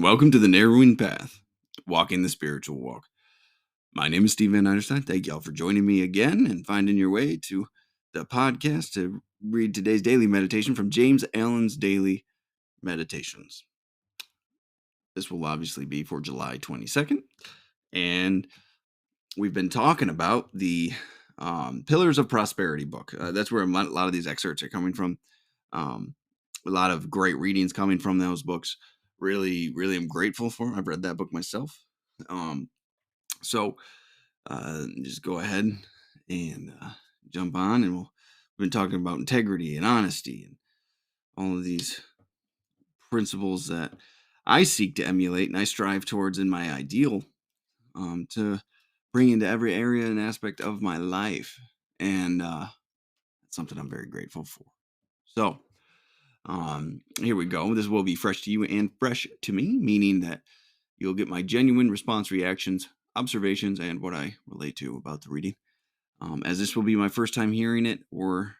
Welcome to the Narrowing Path, walking the spiritual walk. My name is Steve Van Eiderstein. Thank y'all for joining me again and finding your way to the podcast to read today's daily meditation from James Allen's Daily Meditations. This will obviously be for July 22nd. And we've been talking about the Pillars of Prosperity book. That's where a lot of these excerpts are coming from. A lot of great readings coming from those books. Really, really am grateful for. I've read that book myself. So just go ahead and jump on, and we've been talking about integrity and honesty and all of these principles that I seek to emulate and I strive towards in my ideal to bring into every area and aspect of my life. And that's something I'm very grateful for. So here we go. This will be fresh to you and fresh to me, meaning that you'll get my genuine response reactions, observations, and what I relate to about the reading. As this will be my first time hearing it or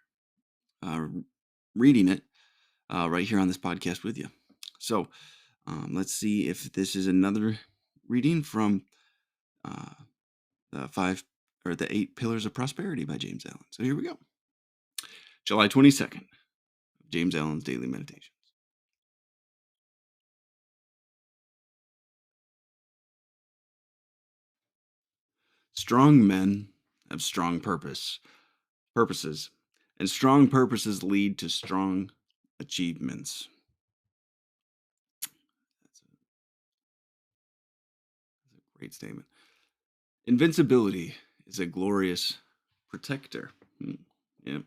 reading it right here on this podcast with you. So let's see if this is another reading from the 8 Pillars of Prosperity by James Allen. So here we go. July 22nd, James Allen's Daily Meditations. Strong men have strong purposes, and strong purposes lead to strong achievements. That's a great statement. Invincibility is a glorious protector. Yeah.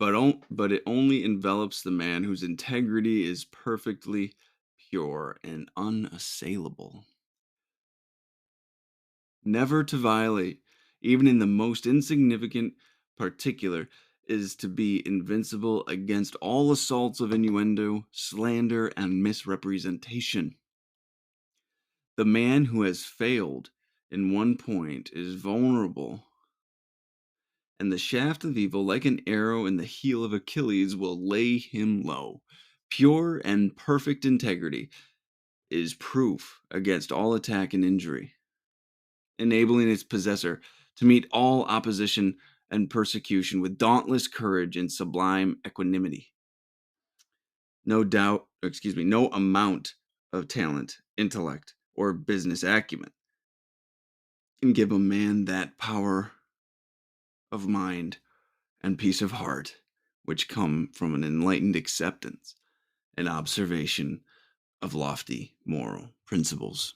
But it only envelops the man whose integrity is perfectly pure and unassailable. Never to violate, even in the most insignificant particular, is to be invincible against all assaults of innuendo, slander, and misrepresentation. The man who has failed in one point is vulnerable, and the shaft of evil, like an arrow in the heel of Achilles, will lay him low. Pure and perfect integrity is proof against all attack and injury, enabling its possessor to meet all opposition and persecution with dauntless courage and sublime equanimity. No amount of talent, intellect, or business acumen can give a man that power of mind and peace of heart which come from an enlightened acceptance and observation of lofty moral principles.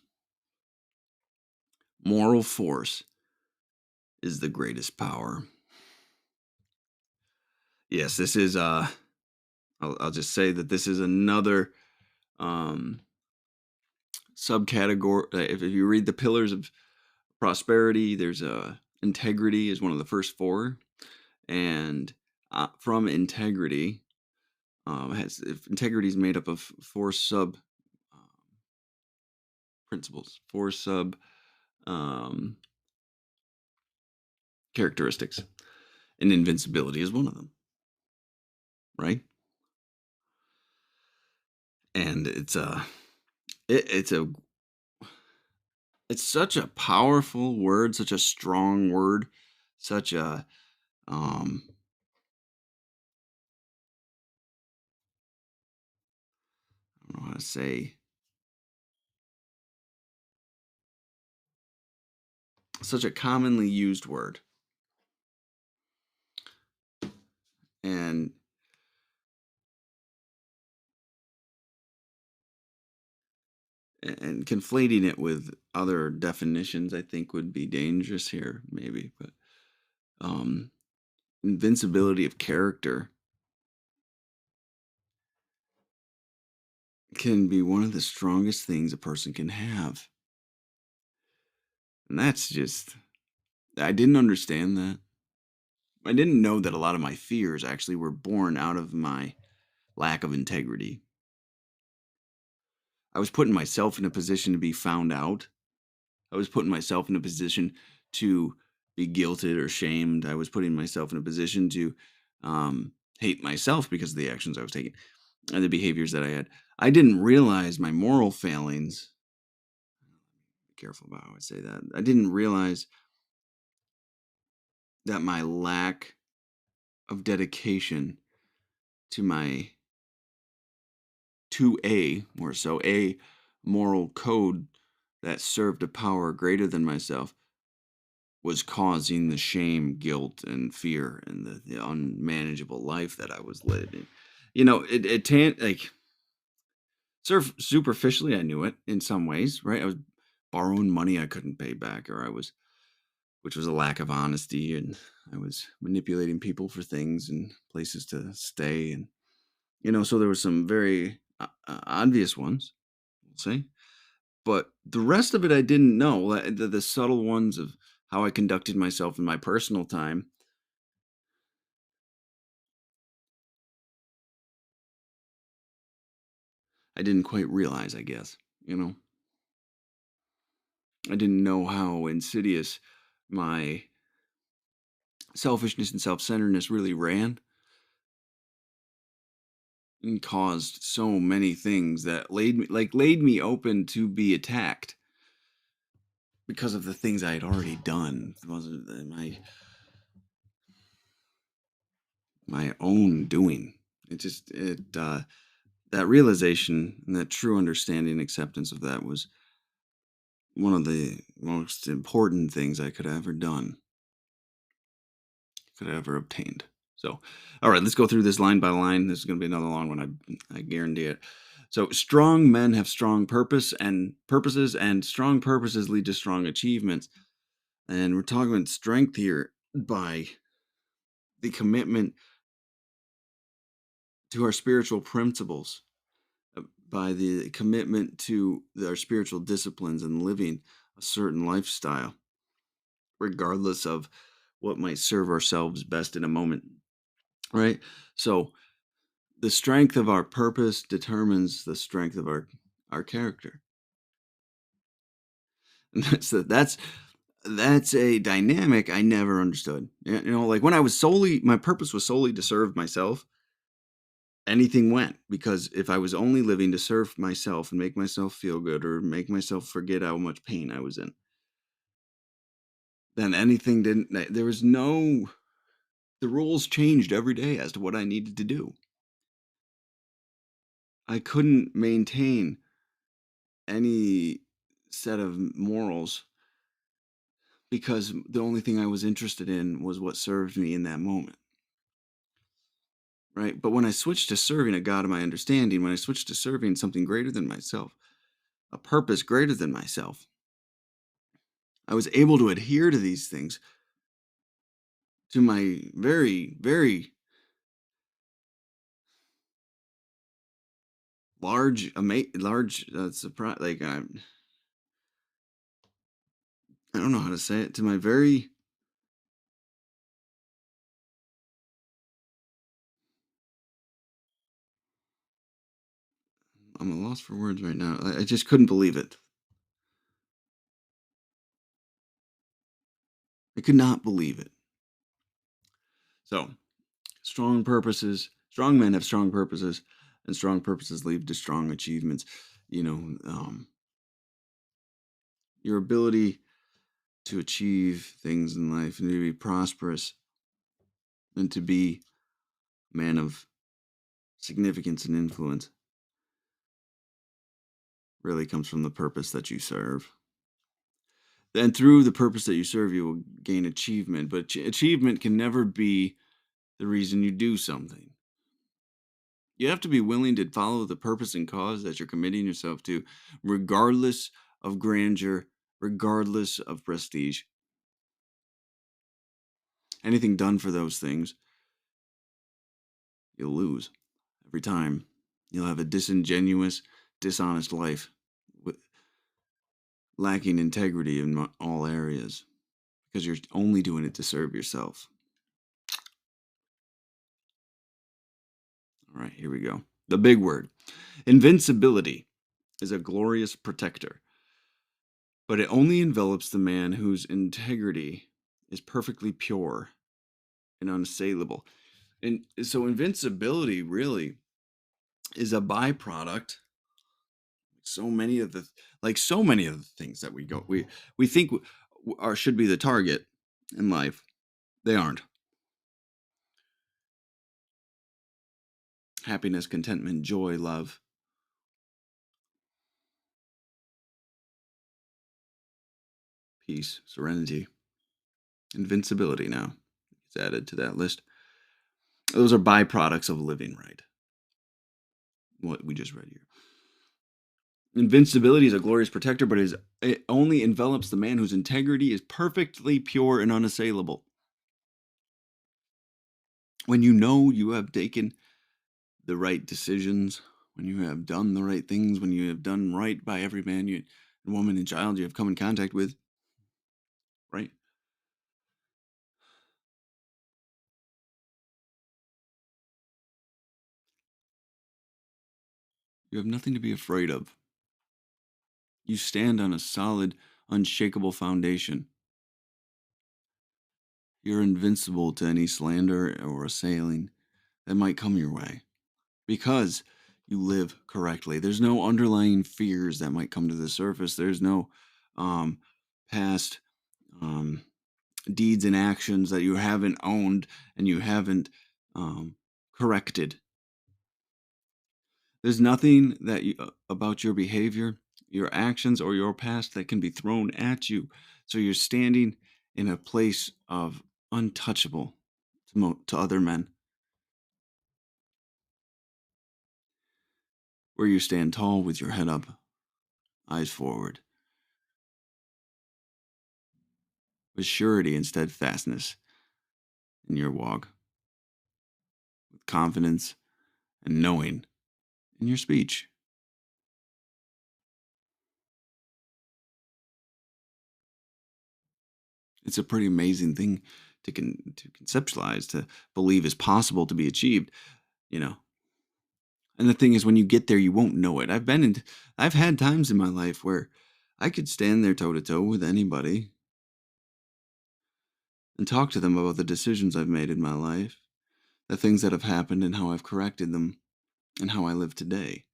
Moral force is the greatest power. Yes, this is I'll just say that this is another subcategory. If you read the Pillars of Prosperity, there's integrity is one of the first 4, and from integrity, integrity is made up of 4 sub principles, 4 sub characteristics, and invincibility is one of them, right? And it's such a powerful word, such a strong word, such a I don't know how to say, such a commonly used word. And conflating it with other definitions, I think, would be dangerous here, maybe. But invincibility of character can be one of the strongest things a person can have. And that's just, I didn't understand that. I didn't know that a lot of my fears actually were born out of my lack of integrity. I was putting myself in a position to be found out. I was putting myself in a position to be guilted or shamed. I was putting myself in a position to hate myself because of the actions I was taking and the behaviors that I had. I didn't realize my moral failings. Be careful about how I say that. I didn't realize that my lack of dedication to my to a more so a moral code that served a power greater than myself was causing the shame, guilt, and fear and the unmanageable life that I was living. Like superficially, I knew it in some ways, right? I was borrowing money I couldn't pay back, which was a lack of honesty, and I was manipulating people for things and places to stay, and so there were some very obvious ones, we'll say, but the rest of it I didn't know. The subtle ones of how I conducted myself in my personal time, I didn't quite realize, I guess. I didn't know how insidious my selfishness and self-centeredness really ran and caused so many things that laid me open to be attacked because of the things I had already done. It wasn't my own doing. That realization and that true understanding and acceptance of that was one of the most important things I could have ever done, could have ever obtained. So, all right, let's go through this line by line. This is going to be another long one, I guarantee it. So, strong men have strong purposes, and strong purposes lead to strong achievements. And we're talking about strength here by the commitment to our spiritual principles, by the commitment to our spiritual disciplines and living a certain lifestyle, regardless of what might serve ourselves best in a moment, right? So, the strength of our purpose determines the strength of our character. And that's a dynamic I never understood. Like when I was my purpose was solely to serve myself, anything went, because if I was only living to serve myself and make myself feel good or make myself forget how much pain I was in, then anything didn't there was no the rules changed every day as to what I needed to do. I couldn't maintain any set of morals because the only thing I was interested in was what served me in that moment. Right. But when I switched to serving a God of my understanding, when I switched to serving something greater than myself, a purpose greater than myself, I was able to adhere to these things to my very, very large surprise. Like, I don't know how to say it. To my very, I'm at a loss for words right now. I just couldn't believe it. I could not believe it. So, strong men have strong purposes, and strong purposes lead to strong achievements. You know, your ability to achieve things in life and to be prosperous and to be a man of significance and influence really comes from the purpose that you serve. Then through the purpose that you serve, you will gain achievement. But achievement can never be the reason you do something. You have to be willing to follow the purpose and cause that you're committing yourself to, regardless of grandeur, regardless of prestige. Anything done for those things, you'll lose every time. You'll have a disingenuous, dishonest life, lacking integrity in all areas because you're only doing it to serve yourself. All right, here we go. The big word. Invincibility is a glorious protector, but it only envelops the man whose integrity is perfectly pure and unassailable. And so invincibility really is a byproduct So many of the so many of the things that we think are should be the target in life, they aren't. Happiness, contentment, joy, love, peace, serenity, invincibility now is added to that list. Those are byproducts of living right. What we just read here. Invincibility is a glorious protector, but it only envelops the man whose integrity is perfectly pure and unassailable. When you know you have taken the right decisions, when you have done the right things, when you have done right by every man and woman and child you have come in contact with, right? You have nothing to be afraid of. You stand on a solid, unshakable foundation. You're invincible to any slander or assailing that might come your way because you live correctly. There's no underlying fears that might come to the surface. There's no um, past um, deeds and actions that you haven't owned and you haven't um, corrected. There's nothing about your behavior, your actions, or your past that can be thrown at you. So you're standing in a place of untouchable to other men, where you stand tall with your head up, eyes forward, with surety and steadfastness in your walk, with confidence and knowing in your speech. It's a pretty amazing thing to conceptualize, to believe is possible to be achieved, you know. And the thing is, when you get there, you won't know it. I've had times in my life where I could stand there toe to toe with anybody and talk to them about the decisions I've made in my life, the things that have happened and how I've corrected them and how I live today.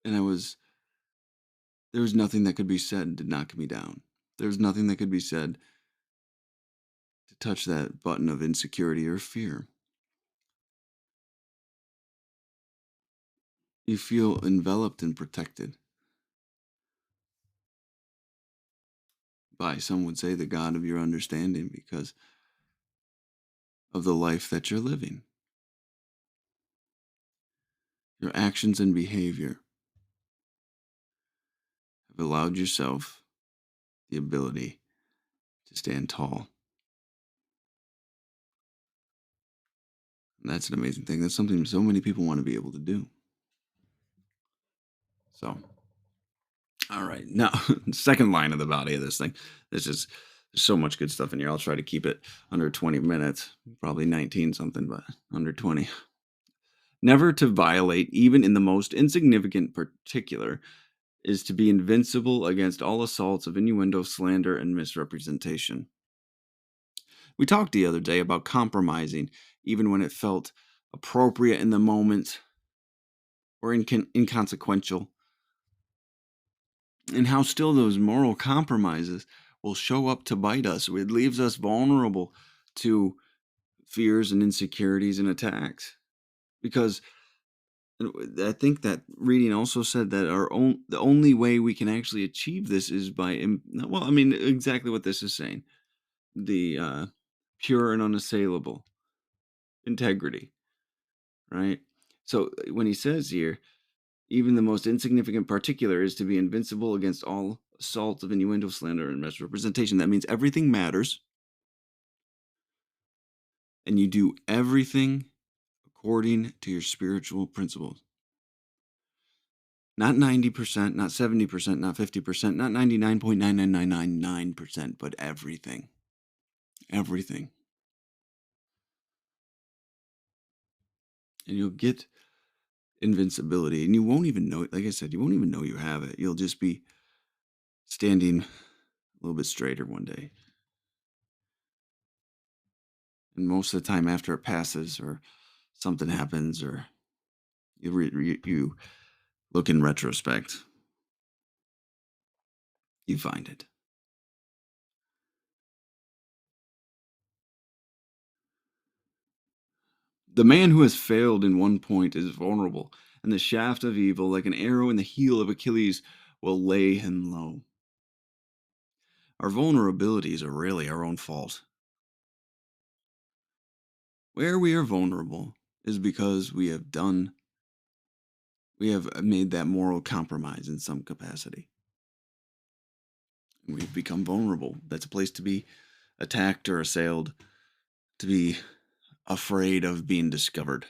And there was nothing that could be said to knock me down. There was nothing that could be said to touch that button of insecurity or fear. You feel enveloped and protected by, some would say, the God of your understanding because of the life that you're living. Your actions and behavior have allowed yourself the ability to stand tall. And that's an amazing thing. That's something so many people want to be able to do. So, all right. Now, second line of the body of this thing. There's so much good stuff in here. I'll try to keep it under 20 minutes, probably 19 something, but under 20. Never to violate, even in the most insignificant particular, is to be invincible against all assaults of innuendo, slander, and misrepresentation. We talked the other day about compromising, even when it felt appropriate in the moment or inconsequential, and how still those moral compromises will show up to bite us. It leaves us vulnerable to fears and insecurities and attacks. Because I think that reading also said that the only way we can actually achieve this is by, well, I mean, exactly what this is saying, the pure and unassailable integrity, right? So when he says here, even the most insignificant particular is to be invincible against all assaults of innuendo, slander, and misrepresentation. That means everything matters, and you do everything according to your spiritual principles. Not 90%, not 70%, not 50%, not 99.99999%, but everything. Everything. And you'll get invincibility, and you won't even know it. Like I said, you won't even know you have it. You'll just be standing a little bit straighter one day. And most of the time after it passes or something happens or you Look in retrospect, you find it. The man who has failed in one point is vulnerable, and the shaft of evil, like an arrow in the heel of Achilles, will lay him low. Our vulnerabilities are really our own fault. Where we are vulnerable is because we have made that moral compromise in some capacity. We've become vulnerable. That's a place to be attacked or assailed, to be afraid of being discovered.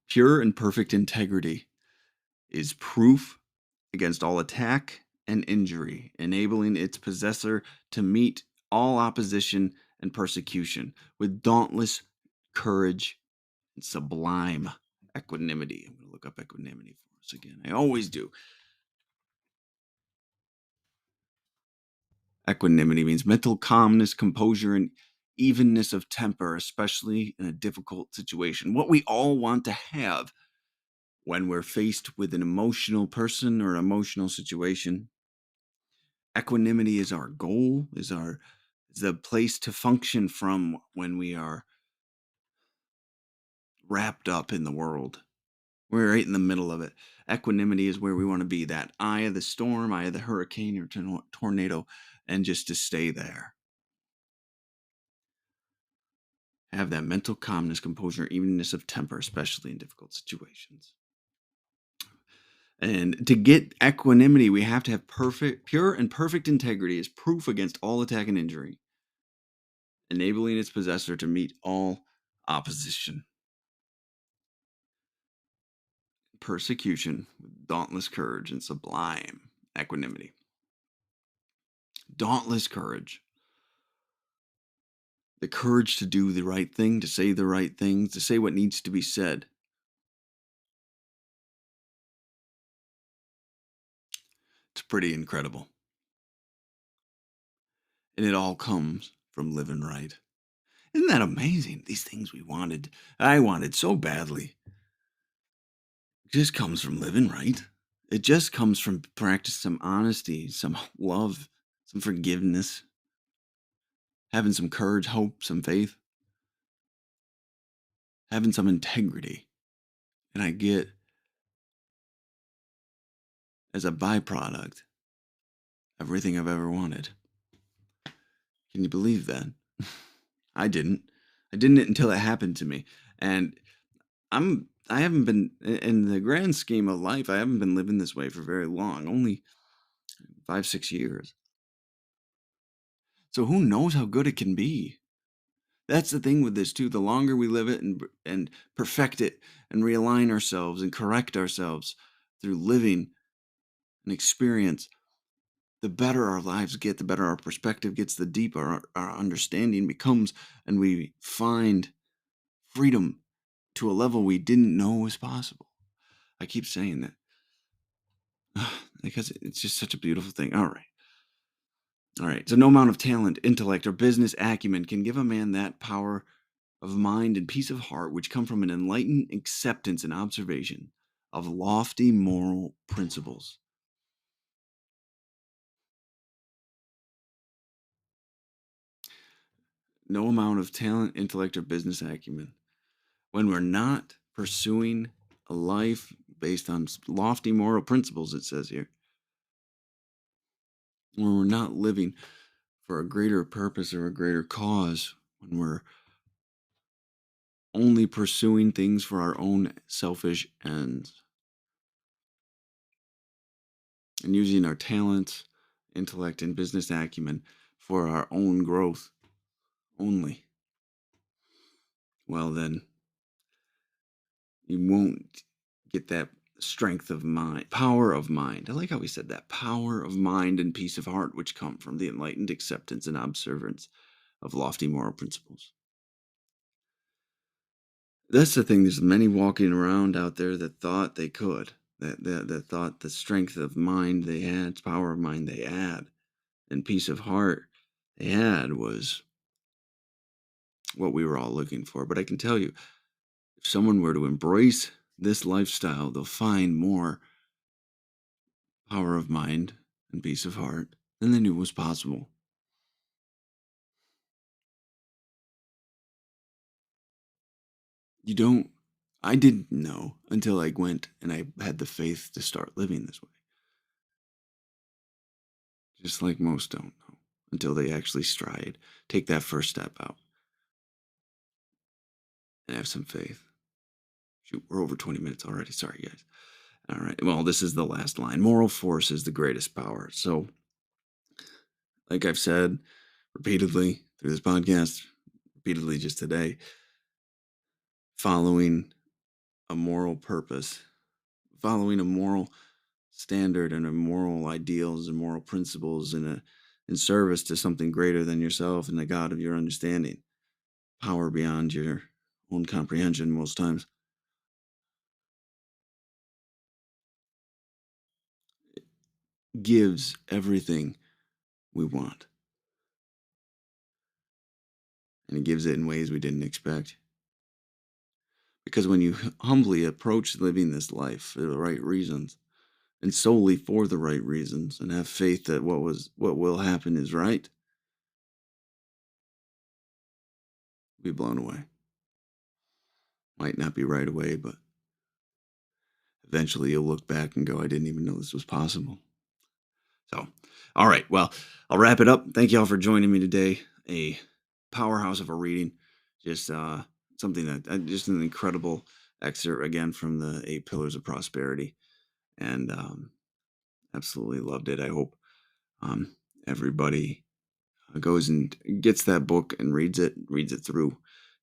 Pure and perfect integrity is proof against all attack and injury, enabling its possessor to meet all opposition and persecution with dauntless courage and sublime equanimity. I'm going to look up equanimity for us again. I always do. Equanimity means mental calmness, composure, and evenness of temper, especially in a difficult situation. What we all want to have when we're faced with an emotional person or an emotional situation. Equanimity is our goal, is the place to function from when we are wrapped up in the world. We're right in the middle of it. Equanimity is where we want to be, that eye of the storm, eye of the hurricane or tornado, and just to stay there. Have that mental calmness, composure, evenness of temper, especially in difficult situations. And to get equanimity, we have to have pure and perfect integrity as proof against all attack and injury, enabling its possessor to meet all opposition, persecution with dauntless courage and sublime equanimity. Dauntless courage. The courage to do the right thing, to say the right things, to say what needs to be said. It's pretty incredible. And it all comes from living right. Isn't that amazing? These things I wanted so badly. It just comes from living right. It just comes from practice some honesty, some love, some forgiveness, having some courage, hope, some faith, having some integrity. And I get, as a byproduct, everything I've ever wanted. Can you believe that? I didn't. I didn't until it happened to me. And I haven't been in the grand scheme of life, I haven't been living this way for very long, only 5, 6 years. So who knows how good it can be? That's the thing with this too. The longer we live it and perfect it and realign ourselves and correct ourselves through living and experience, the better our lives get, the better our perspective gets, the deeper our understanding becomes, and we find freedom to a level we didn't know was possible. I keep saying that because it's just such a beautiful thing. All right. All right. So, no amount of talent, intellect, or business acumen can give a man that power of mind and peace of heart which come from an enlightened acceptance and observation of lofty moral principles. No amount of talent, intellect, or business acumen. When we're not pursuing a life based on lofty moral principles, it says here, when we're not living for a greater purpose or a greater cause, when we're only pursuing things for our own selfish ends and using our talents, intellect, and business acumen for our own growth only, well, then you won't get that strength of mind, power of mind. I like how we said that, power of mind and peace of heart, which come from the enlightened acceptance and observance of lofty moral principles. That's the thing. There's many walking around out there that thought they could, that thought the strength of mind they had, power of mind they had, and peace of heart they had was what we were all looking for. But I can tell you, if someone were to embrace this lifestyle, they'll find more power of mind and peace of heart than they knew was possible. You don't, I didn't know until I went and I had the faith to start living this way. Just like most don't know until they actually stride, take that first step out and have some faith. Shoot, we're over 20 minutes already. Sorry, guys. All right. Well, this is the last line. Moral force is the greatest power. So, like I've said repeatedly through this podcast, repeatedly just today, following a moral purpose, following a moral standard and a moral ideals and moral principles in service to something greater than yourself and the God of your understanding, power beyond your own comprehension most times, gives everything we want. And it gives it in ways we didn't expect. Because when you humbly approach living this life for the right reasons and solely for the right reasons and have faith that what will happen is right, be blown away. Might not be right away, but eventually you'll look back and go, I didn't even know this was possible. So, all right. Well, I'll wrap it up. Thank you all for joining me today. A powerhouse of a reading. Just something that just an incredible excerpt again from the 8 Pillars of Prosperity. And absolutely loved it. I hope everybody goes and gets that book and reads it through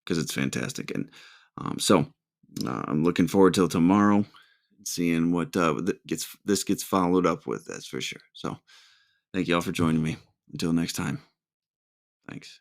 because it's fantastic. And I'm looking forward till tomorrow, seeing what gets followed up with. That's for sure. So thank you all for joining me. Until next time. Thanks.